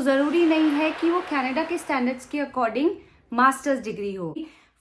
जरूरी नहीं है कि वो कनाडा के स्टैंडर्ड्स के अकॉर्डिंग मास्टर्स डिग्री हो।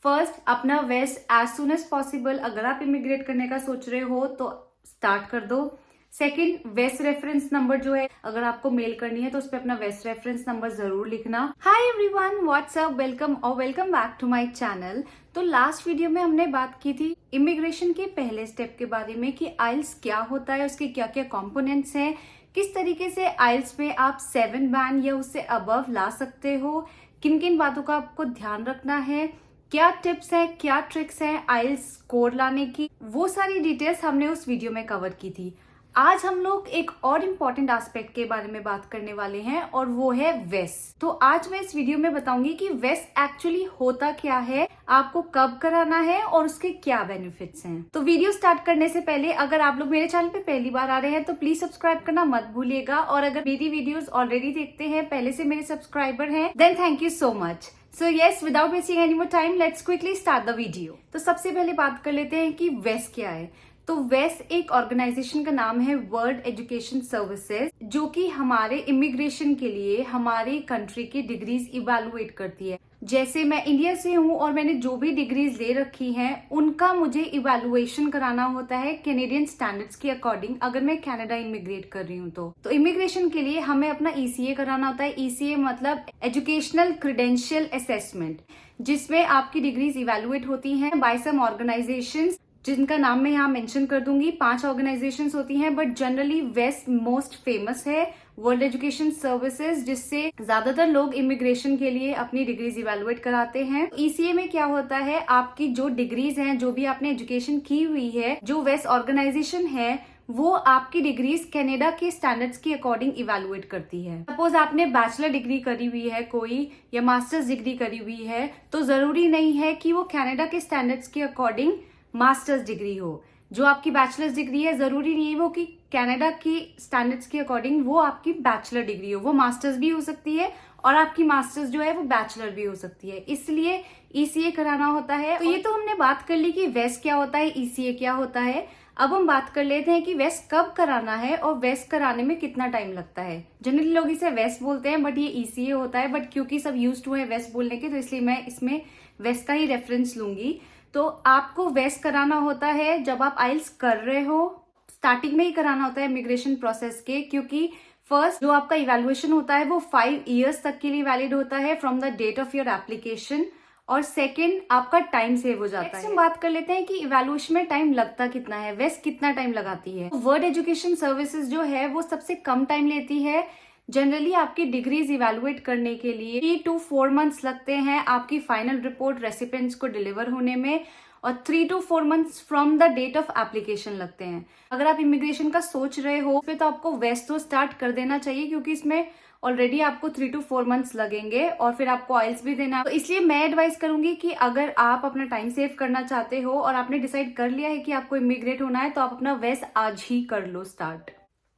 फर्स्ट, अपना waste as soon as possible अगर आप इमिग्रेट करने का सोच रहे हो तो स्टार्ट कर दो। सेकंड, वेस्ट रेफरेंस नंबर जो है अगर आपको मेल करनी है तो उस पर अपना वेस्ट रेफरेंस नंबर जरूर लिखना। हाय एवरीवन, व्हाट्सअप, वेलकम और welcome back to my channel. तो लास्ट वीडियो में हमने बात की थी इमिग्रेशन के पहले स्टेप के बारे में कि आइल्स क्या होता है, उसके क्या क्या कॉम्पोनेंट्स हैं, किस तरीके से आइल्स में आप 7 बैंड या उससे अबव ला सकते हो, किन किन बातों का आपको ध्यान रखना है, क्या टिप्स है, क्या ट्रिक्स है आइल्स स्कोर लाने की, वो सारी डिटेल्स हमने उस वीडियो में कवर की थी। आज हम लोग एक और इम्पॉर्टेंट एस्पेक्ट के बारे में बात करने वाले हैं और वो है वेस्ट। तो आज मैं इस वीडियो में बताऊंगी कि वेस्ट एक्चुअली होता क्या है, आपको कब कराना है और उसके क्या बेनिफिट्स हैं। तो वीडियो स्टार्ट करने से पहले अगर आप लोग मेरे चैनल पे पहली बार आ रहे हैं तो प्लीज सब्सक्राइब करना मत भूलिएगा, और अगर मेरी वीडियोस ऑलरेडी देखते हैं, पहले से मेरे सब्सक्राइबर हैं, then thank you so much. So yes, without wasting any more time, let's quickly start the video. तो सबसे पहले बात कर लेते हैं कि वेस्ट क्या है। तो वेस्ट एक ऑर्गेनाइजेशन का नाम है, वर्ल्ड एजुकेशन सर्विसेज, जो कि हमारे इमिग्रेशन के लिए हमारे कंट्री की डिग्रीज इवेलुएट करती है। जैसे मैं इंडिया से हूँ और मैंने जो भी डिग्रीज ले रखी हैं उनका मुझे इवेलुएशन कराना होता है कैनेडियन स्टैंडर्ड्स के अकॉर्डिंग, अगर मैं कनाडा इमिग्रेट कर रही हूँ तो इमिग्रेशन के लिए हमें अपना ईसीए कराना होता है। ईसीए मतलब एजुकेशनल क्रेडेंशियल असेसमेंट, जिसमें आपकी डिग्रीज इवेलुएट होती हैं बाय सम ऑर्गेनाइजेशंस, जिनका नाम मैं यहाँ मेंशन कर दूंगी। 5 ऑर्गेनाइजेशंस होती हैं, बट जनरली वेस्ट मोस्ट फेमस है, वर्ल्ड एजुकेशन सर्विसेज, जिससे ज्यादातर लोग इमिग्रेशन के लिए अपनी डिग्रीज इवेलुएट कराते हैं। ईसीए में क्या होता है, आपकी जो डिग्रीज हैं, जो भी आपने एजुकेशन की हुई है, जो वेस्ट ऑर्गेनाइजेशन है वो आपकी डिग्रीज कनाडा के स्टैंडर्ड्स के अकॉर्डिंग इवेलुएट करती है। सपोज आपने बैचलर डिग्री करी हुई है कोई, या मास्टर्स डिग्री करी हुई है, तो जरूरी नहीं है कि वो कनाडा के स्टैंडर्ड्स के अकॉर्डिंग मास्टर्स डिग्री हो। जो आपकी बैचलर्स डिग्री है जरूरी नहीं है वो कि कनाडा की स्टैंडर्ड्स के अकॉर्डिंग वो आपकी बैचलर डिग्री हो, वो मास्टर्स भी हो सकती है और आपकी मास्टर्स जो है वो बैचलर भी हो सकती है, इसलिए ईसीए कराना होता है। तो ये तो हमने बात कर ली कि वेस्ट क्या होता है, ईसीए क्या होता है। अब हम बात कर लेते हैं कि वेस्ट कब कराना है और वेस्ट कराने में कितना टाइम लगता है। जनरली लोग इसे वेस्ट बोलते हैं बट ये ईसीए होता है, बट क्योंकि सब यूज्ड टू है वेस्ट बोलने के, तो इसलिए मैं इसमें वेस्ट का ही रेफरेंस लूंगी। तो आपको वेस्ट कराना होता है जब आप आइल्स कर रहे हो, स्टार्टिंग में ही कराना होता है इमिग्रेशन प्रोसेस के, क्योंकि फर्स्ट जो आपका इवैल्यूएशन होता है वो 5 इयर्स तक के लिए वैलिड होता है from the date of your application, और सेकंड आपका टाइम सेव हो जाता है। हम बात कर लेते हैं कि इवैल्यूएशन में टाइम लगता कितना है, वेस्ट कितना टाइम लगाती है। वर्ल्ड एजुकेशन सर्विसेज जो है वो सबसे कम टाइम लेती है। जनरली आपकी डिग्रीज इवेलुएट करने के लिए 3 to 4 मंथ्स लगते हैं आपकी फाइनल रिपोर्ट रेसिपिएंट्स को डिलीवर होने में, और 3 to 4 months from the date of application लगते हैं। अगर आप इमिग्रेशन का सोच रहे हो फिर तो आपको वेस्ट तो स्टार्ट कर देना चाहिए, क्योंकि इसमें ऑलरेडी आपको 3 to 4 मंथ्स लगेंगे और फिर आपको आइल्स भी देना है। तो इसलिए मैं एडवाइस करूंगी कि अगर आप अपना टाइम सेव करना चाहते हो और आपने डिसाइड कर लिया है कि आपको इमिग्रेट होना है तो आप अपना वेस्ट आज ही कर लो स्टार्ट।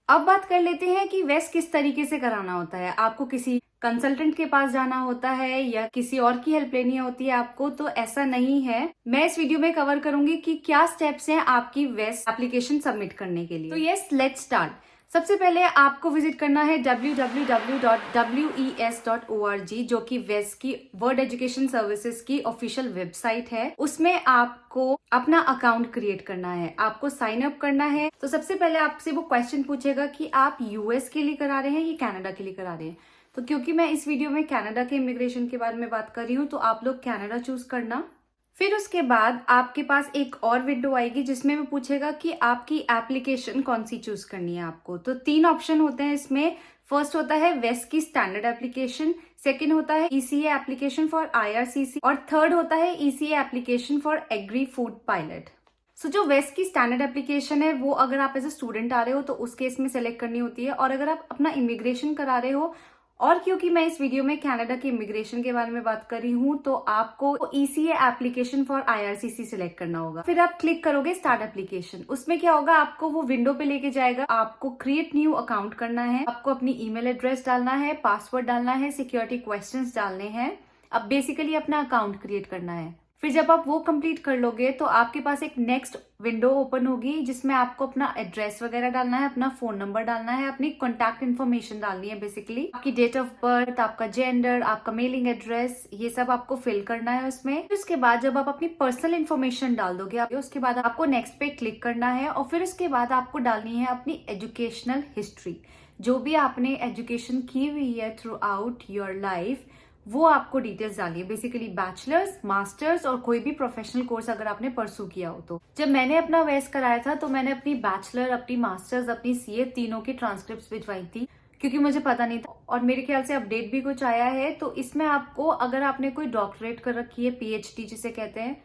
अब बात कर लेते हैं कि वेस्ट किस तरीके से कराना होता है। आपको किसी कंसल्टेंट के पास जाना होता है या किसी और की हेल्प लेनी होती है आपको, तो ऐसा नहीं है। मैं इस वीडियो में कवर करूंगी कि क्या स्टेप्स हैं आपकी वेस्ट एप्लीकेशन सबमिट करने के लिए। तो यस, लेट्स स्टार्ट। सबसे पहले आपको विजिट करना है www.wes.org, जो कि वेस्ट की वर्ल्ड एजुकेशन सर्विसेज की ऑफिशियल वेबसाइट है। उसमें आपको अपना अकाउंट क्रिएट करना है, आपको साइन अप करना है। तो सबसे पहले आपसे वो क्वेश्चन पूछेगा कि आप यूएस के लिए करा रहे हैं या कनाडा के लिए करा रहे हैं। तो क्योंकि मैं इस वीडियो में कनाडा के इमिग्रेशन के बारे में बात कर रही हूँ तो आप लोग कनाडा चूज करना। फिर उसके बाद आपके पास एक और विंडो आएगी जिसमें वो पूछेगा कि आपकी एप्लीकेशन कौन सी चूज करनी है आपको। तो 3 ऑप्शन होते हैं इसमें। फर्स्ट होता है वेस्ट की स्टैंडर्ड एप्लीकेशन, सेकंड होता है ईसीए एप्लीकेशन फॉर आईआरसीसी, और थर्ड होता है ECA application for agri food pilot. सो जो वेस्ट की स्टैंडर्ड एप्लीकेशन है वो अगर आप एज ए स्टूडेंट आ रहे हो तो उस केस में सेलेक्ट करनी होती है, और अगर आप अपना इमिग्रेशन करा रहे हो, और क्योंकि मैं इस वीडियो में कनाडा के इमिग्रेशन के बारे में बात कर रही हूँ, तो आपको ECA application for IRCC select करना होगा। फिर आप क्लिक करोगे स्टार्ट एप्लीकेशन। उसमें क्या होगा, आपको वो विंडो पे लेके जाएगा। आपको क्रिएट न्यू अकाउंट करना है, आपको अपनी ईमेल एड्रेस डालना है, पासवर्ड डालना है, सिक्योरिटी क्वेश्चंस डालने हैं। अब बेसिकली अपना अकाउंट क्रिएट करना है। फिर जब आप वो कंप्लीट कर लोगे तो आपके पास एक नेक्स्ट विंडो ओपन होगी जिसमें आपको अपना एड्रेस वगैरह डालना है, अपना फोन नंबर डालना है, अपनी कॉन्टैक्ट इन्फॉर्मेशन डालनी है, बेसिकली आपकी डेट ऑफ बर्थ, आपका जेंडर, आपका मेलिंग एड्रेस, ये सब आपको फिल करना है उसमें। फिर उसके बाद जब आप अपनी पर्सनल इन्फॉर्मेशन डाल दोगे उसके बाद आपको नेक्स्ट पे क्लिक करना है और फिर उसके बाद आपको डालनी है अपनी एजुकेशनल हिस्ट्री। जो भी आपने एजुकेशन की हुई है थ्रू आउट योर लाइफ वो आपको डिटेल्स डालिए, बेसिकली बैचलर्स, मास्टर्स और कोई भी प्रोफेशनल कोर्स अगर आपने परसू किया हो तो। जब मैंने अपना वेस कराया था तो मैंने अपनी बैचलर, अपनी मास्टर्स, अपनी सीए तीनों की ट्रांसक्रिप्ट भिजवाई थी क्योंकि मुझे पता नहीं था और मेरे ख्याल से अपडेट भी कुछ आया है। तो इसमें आपको अगर आपने कोई डॉक्टरेट कर रखी है, पीएचडी जिसे कहते हैं,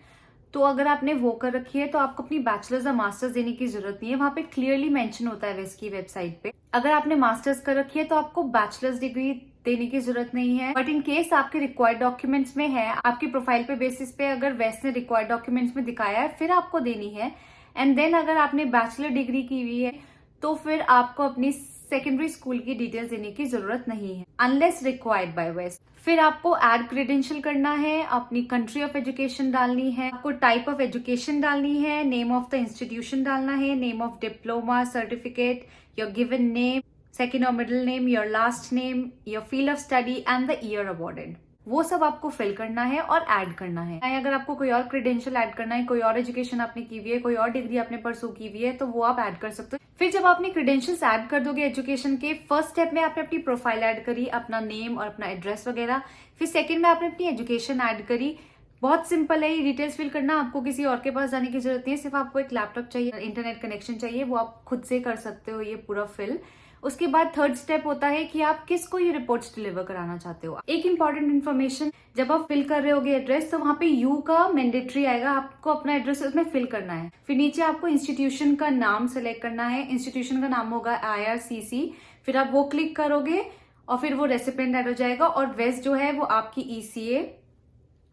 तो अगर आपने वो कर रखी है तो आपको अपनी बैचलर्स या मास्टर्स देने की जरूरत नहीं है, वहां पे क्लियरली मेंशन होता है वेस की वेबसाइट पे। अगर आपने मास्टर्स कर रखी है तो आपको बैचलर्स डिग्री देने की जरूरत नहीं है, बट इन केस आपके रिक्वायर्ड डॉक्यूमेंट्स में है, आपकी प्रोफाइल पे बेसिस पे अगर वेस्ट ने रिक्वायर्ड डॉक्यूमेंट्स में दिखाया है फिर आपको देनी है। एंड देन अगर आपने बैचलर डिग्री की हुई है तो फिर आपको अपनी सेकेंडरी स्कूल की डिटेल्स देने की जरूरत नहीं है अनलेस रिक्वायर्ड बाय वेस्ट। फिर आपको एड क्रेडेंशियल करना है, अपनी कंट्री ऑफ एजुकेशन डालनी है, आपको टाइप ऑफ एजुकेशन डालनी है, नेम ऑफ द इंस्टीट्यूशन डालना है, name of diploma, certificate, your given name, second और middle name, your last name, your field of study and the year awarded, वो सब आपको फिल करना है और ऐड करना है। अगर आपको कोई और क्रेडेंशियल ऐड करना है, कोई और एजुकेशन आपने की हुई है, कोई और डिग्री आपने परसू की हुई है तो वो आप ऐड कर सकते हो। फिर जब आपने क्रेडेंशियल्स ऐड कर दोगे एजुकेशन के, फर्स्ट स्टेप में आपने अपनी प्रोफाइल ऐड करी, अपना नेम और अपना एड्रेस वगैरह। फिर सेकेंड में आपने अपनी एजुकेशन ऐड करी। बहुत सिंपल है ये डिटेल्स फिल करना, आपको किसी और के पास जाने की जरूरत नहीं है, सिर्फ आपको एक लैपटॉप चाहिए, इंटरनेट कनेक्शन चाहिए, वो आप खुद से कर सकते हो ये पूरा फिल। उसके बाद थर्ड स्टेप होता है कि आप किसको ये रिपोर्ट्स डिलीवर कराना चाहते हो। एक इंपॉर्टेंट इन्फॉर्मेशन, जब आप फिल कर रहे होगे एड्रेस तो वहां पे यू का मैंडेटरी आएगा, आपको अपना एड्रेस उसमें फिल करना है। फिर नीचे आपको इंस्टीट्यूशन का नाम सेलेक्ट करना है, इंस्टीट्यूशन का नाम होगा IRCC, फिर आप वो क्लिक करोगे और फिर वो रेसिपिएंट ऐड हो जाएगा और वेस्ट जो है वो आपकी ECA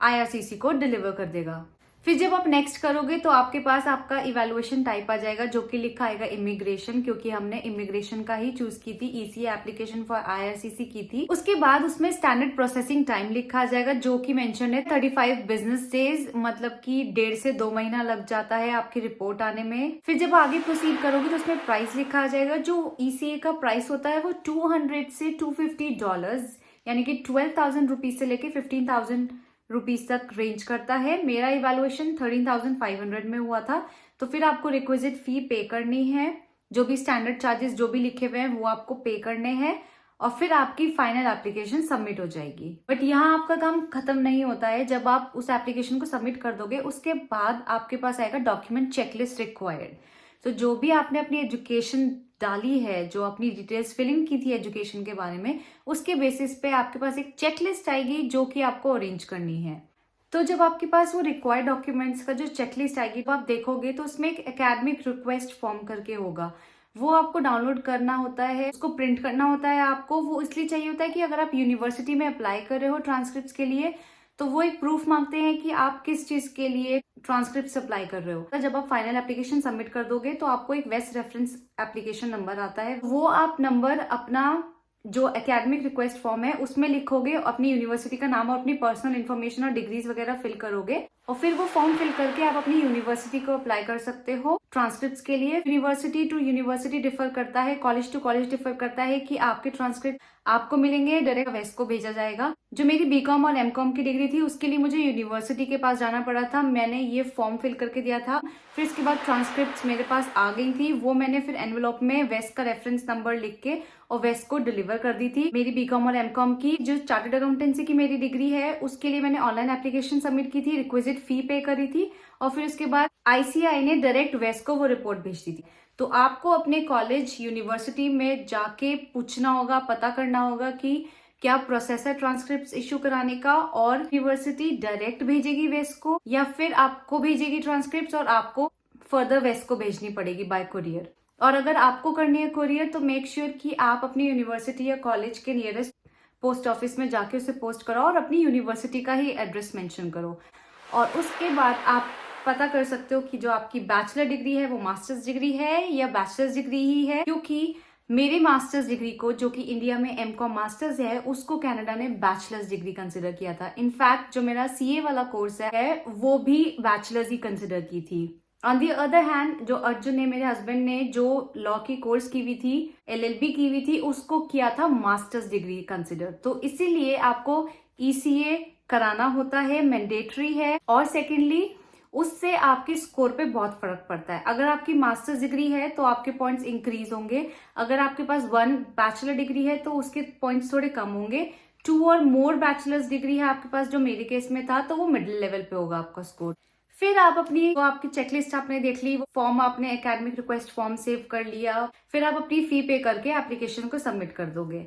IRCC को डिलीवर कर देगा। फिर जब आप नेक्स्ट करोगे तो आपके पास आपका इवैल्यूएशन टाइप आ जाएगा जो कि लिखा आएगा इमिग्रेशन, क्योंकि हमने इमिग्रेशन का ही चूज की थी, ECA एप्लीकेशन फॉर IRCC की थी। उसके बाद उसमें स्टैंडर्ड प्रोसेसिंग टाइम लिखा आ जाएगा जो कि मेंशन है 35 बिजनेस डेज, मतलब कि 1.5 से 2 महीना लग जाता है आपकी रिपोर्ट आने में। फिर जब आगे प्रोसीड करोगे तो उसमें प्राइस लिखा आ जाएगा। जो ECA का प्राइस होता है वो $200 से $250 यानी कि 12,000 रुपीज से लेके 15,000 रुपीज तक रेंज करता है। मेरा इवैल्यूएशन 13,500 में हुआ था। तो फिर आपको रिक्विजिट फी पे करनी है, जो भी स्टैंडर्ड चार्जेस जो भी लिखे हुए हैं वो आपको पे करने हैं और फिर आपकी फाइनल एप्लीकेशन सबमिट हो जाएगी। बट यहाँ आपका काम खत्म नहीं होता है। जब आप उस एप्लीकेशन को सबमिट कर दोगे उसके बाद आपके पास आएगा डॉक्यूमेंट चेकलिस्ट रिक्वायर्ड। तो जो भी आपने अपनी एजुकेशन डाली है, जो अपनी डिटेल्स फिलिंग की थी एजुकेशन के बारे में, उसके बेसिस पे आपके पास एक चेकलिस्ट आएगी जो कि आपको अरेंज करनी है। तो जब आपके पास वो रिक्वायर्ड डॉक्यूमेंट्स का जो चेकलिस्ट आएगी तो आप देखोगे तो उसमें एक एकेडमिक रिक्वेस्ट फॉर्म करके होगा, वो आपको डाउनलोड करना होता है, उसको प्रिंट करना होता है आपको। वो इसलिए चाहिए होता है कि अगर आप यूनिवर्सिटी में अप्लाई कर रहे हो ट्रांसक्रिप्ट के लिए तो वो एक प्रूफ मांगते हैं कि आप किस चीज के लिए ट्रांसक्रिप्ट अप्लाई कर रहे हो। तो जब आप फाइनल एप्लीकेशन सबमिट कर दोगे तो आपको एक वेस्ट रेफरेंस एप्लीकेशन नंबर आता है, वो आप नंबर अपना जो एकेडमिक रिक्वेस्ट फॉर्म है उसमें लिखोगे, अपनी यूनिवर्सिटी का नाम और अपनी पर्सनल इन्फॉर्मेशन और डिग्रीज वगैरह फिल करोगे और फिर वो फॉर्म फिल करके आप अपनी यूनिवर्सिटी को अप्लाई कर सकते हो ट्रांसक्रिप्ट के लिए। यूनिवर्सिटी टू यूनिवर्सिटी डिफर करता है, कॉलेज टू कॉलेज डिफर करता है कि आपके ट्रांसक्रिप्ट आपको मिलेंगे, डायरेक्ट वेस्ट को भेजा जाएगा। जो मेरी BCom और MCom की डिग्री थी उसके लिए मुझे यूनिवर्सिटी के पास जाना पड़ा था, मैंने ये फॉर्म फिल करके दिया था। फिर इसके बाद ट्रांसक्रिप्ट मेरे पास आ गई थी, वो मैंने फिर एनवेलप में वेस्ट का रेफरेंस नंबर लिख के और वेस्ट को डिलीवर कर दी थी। मेरी BCom और MCom की जो चार्टर्ड अकाउंटेंसी की मेरी डिग्री है उसके लिए मैंने ऑनलाइन एप्लीकेशन सबमिट की थी, रिक्विजिट फी पे करी थी और फिर उसके बाद ICAI ने डायरेक्ट वेस्ट को वो रिपोर्ट भेज दी थी। तो आपको अपने कॉलेज यूनिवर्सिटी में जाके पूछना होगा, पता करना होगा कि क्या प्रोसेस है ट्रांसक्रिप्ट इश्यू कराने का, और यूनिवर्सिटी डायरेक्ट भेजेगी वेस्ट को या फिर आपको भेजेगी ट्रांसक्रिप्ट और आपको फर्दर वेस्ट को भेजनी पड़ेगी बाय कुरियर। और अगर आपको करनी है कुरियर तो मेक श्योर कि आप अपनी यूनिवर्सिटी या कॉलेज के नियरेस्ट पोस्ट ऑफिस में जाके उसे पोस्ट कराओ और अपनी यूनिवर्सिटी का ही एड्रेस मेंशन करो। और उसके बाद आप पता कर सकते हो कि जो आपकी बैचलर डिग्री है वो मास्टर्स डिग्री है या बैचलर्स डिग्री ही है, क्योंकि मेरे मास्टर्स डिग्री को, जो कि इंडिया में एमकॉम मास्टर्स है, उसको कनाडा ने बैचलर्स डिग्री कंसिडर किया था। इनफैक्ट जो मेरा सीए वाला कोर्स है वो भी बैचलर्स ही कंसिडर की थी। ऑन दी अदर हैंड, जो अर्जुन ने, मेरे हस्बैंड ने, जो लॉ की कोर्स की हुई थी, एलएलबी की हुई थी, उसको किया था मास्टर्स डिग्री कंसिडर। तो इसीलिए आपको ईसीए कराना होता है, मैंडेटरी है। और सेकेंडली उससे आपके स्कोर पे बहुत फर्क पड़ता है। अगर आपकी मास्टर्स डिग्री है तो आपके पॉइंट्स इंक्रीज होंगे, अगर आपके पास 1 बैचलर डिग्री है तो उसके पॉइंट्स थोड़े कम होंगे। 2 और मोर बैचलर्स डिग्री है आपके पास, जो मेरे केस में था, तो वो मिडिल लेवल पे होगा आपका स्कोर। फिर आप अपनी, वो आपकी चेकलिस्ट आपने देख ली, वो फॉर्म आपने एकेडमिक रिक्वेस्ट फॉर्म सेव कर लिया, फिर आप अपनी फी पे करके एप्लीकेशन को सबमिट कर दोगे।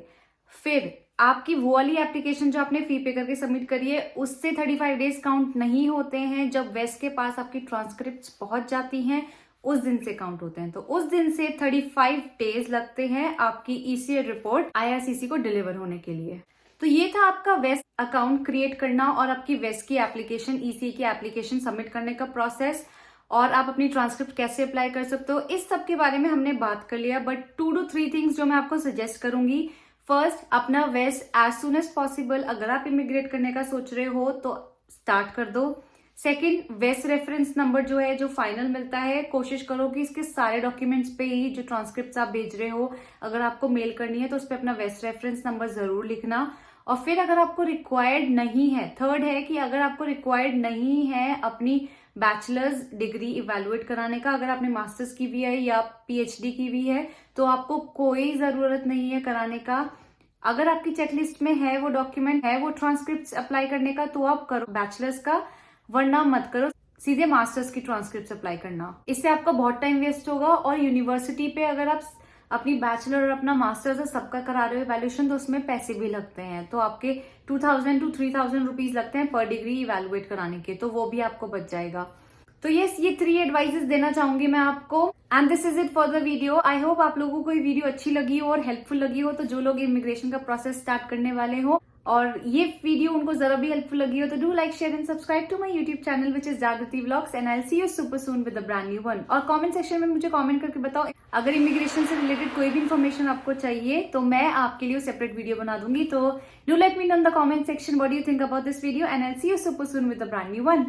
फिर आपकी वो वाली एप्लीकेशन जो आपने फी पे करके सबमिट करी है, उससे 35 डेज काउंट नहीं होते हैं। जब वेस्ट के पास आपकी ट्रांसक्रिप्ट्स पहुंच जाती हैं, उस दिन से काउंट होते हैं। तो उस दिन से 35 डेज लगते हैं आपकी ईसीए रिपोर्ट आईआरसीसी को डिलीवर होने के लिए। तो ये था आपका वेस्ट अकाउंट क्रिएट करना और आपकी वेस्ट की एप्लीकेशन, ईसीए की एप्लीकेशन सबमिट करने का प्रोसेस, और आप अपनी ट्रांसक्रिप्ट कैसे अप्लाई कर सकते हो, इस सब के बारे में हमने बात कर लिया। बट 2 to 3 थिंग्स जो मैं आपको सजेस्ट करूंगी। फर्स्ट, अपना waste as soon as possible, अगर आप इमिग्रेट करने का सोच रहे हो तो स्टार्ट कर दो। सेकंड, वेस्ट रेफरेंस नंबर जो है, जो फाइनल मिलता है, कोशिश करो कि इसके सारे डॉक्यूमेंट्स पे ही, जो ट्रांसक्रिप्ट्स आप भेज रहे हो, अगर आपको मेल करनी है तो उस पर अपना वेस्ट रेफरेंस नंबर जरूर लिखना। और फिर अगर आपको रिक्वायर्ड नहीं है, थर्ड है कि अगर आपको रिक्वायर्ड नहीं है अपनी बैचलर्स डिग्री इवेलुएट कराने का, अगर आपने मास्टर्स की भी है या पीएचडी की भी है, तो आपको कोई जरूरत नहीं है कराने का। अगर आपकी चेकलिस्ट में है, वो डॉक्यूमेंट है, वो ट्रांसक्रिप्ट अप्लाई करने का, तो आप करो बैचलर्स का, वरना मत करो, सीधे मास्टर्स की ट्रांसक्रिप्ट अप्लाई करना। इससे आपका बहुत टाइम वेस्ट होगा। और यूनिवर्सिटी पे अगर आप अपनी बैचलर और अपना मास्टर्स सबका करा रहे हो इवैल्यूएशन, तो उसमें पैसे भी लगते हैं। तो आपके 2000 to 3000 रुपीज लगते हैं पर डिग्री इवैल्यूएट कराने के, तो वो भी आपको बच जाएगा। तो ये 3 एडवाइसेस देना चाहूंगी मैं आपको। And this is it for the video. I hope आप लोगों को ये वीडियो अच्छी लगी हो और हेल्पफुल लगी हो। तो जो लोग इमिग्रेशन का प्रोसेस स्टार्ट करने वाले हो और ये वीडियो उनको जरा भी हेल्पफुल लगी हो, तो do like, share and subscribe to my YouTube channel which is Jagriti vlogs, and I will see you super soon with a brand new one. और कमेंट सेक्शन में मुझे कमेंट करके बताओ, अगर इमिग्रेशन से रिलेटेड कोई भी इन्फॉर्मेशन आपको चाहिए तो मैं आपके लिए सेपरेट वीडियो बना दूंगी। तो do let me know in the comment section what do you think about this video, and I will see you super soon with a brand new one.